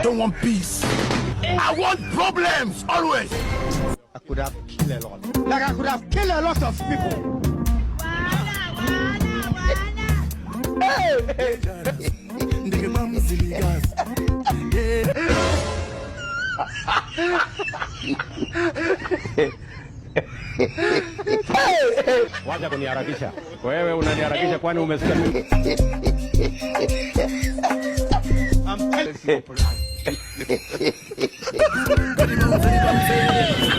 don't want peace. I want problems always. I could have killed a lot. Like I could have killed a lot of people. Wacha kuniharakisha. Wewe unaniharakisha kwani umesikia mimi? I'm